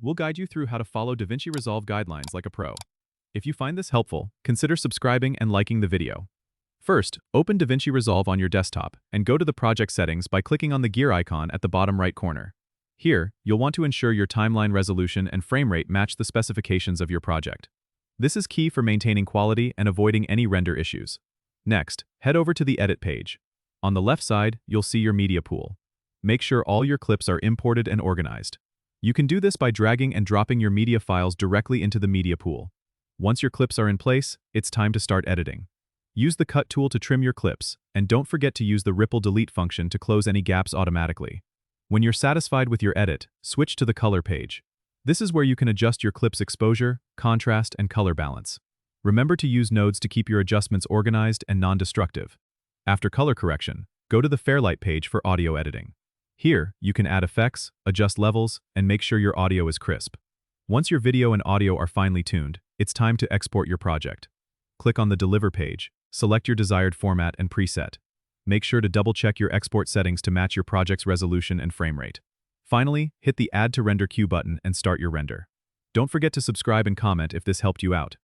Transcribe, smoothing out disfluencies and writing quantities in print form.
We'll guide you through how to follow DaVinci Resolve guidelines like a pro. If you find this helpful, consider subscribing and liking the video. First, open DaVinci Resolve on your desktop and go to the project settings by clicking on the gear icon at the bottom right corner. Here, you'll want to ensure your timeline resolution and frame rate match the specifications of your project. This is key for maintaining quality and avoiding any render issues. Next, head over to the Edit page. On the left side, you'll see your media pool. Make sure all your clips are imported and organized. You can do this by dragging and dropping your media files directly into the media pool. Once your clips are in place, it's time to start editing. Use the Cut tool to trim your clips, and don't forget to use the Ripple Delete function to close any gaps automatically. When you're satisfied with your edit, switch to the Color page. This is where you can adjust your clip's exposure, contrast, and color balance. Remember to use nodes to keep your adjustments organized and non-destructive. After color correction, go to the Fairlight page for audio editing. Here, you can add effects, adjust levels, and make sure your audio is crisp. Once your video and audio are finely tuned, it's time to export your project. Click on the Deliver page, select your desired format and preset. Make sure to double-check your export settings to match your project's resolution and frame rate. Finally, hit the Add to Render Queue button and start your render. Don't forget to subscribe and comment if this helped you out.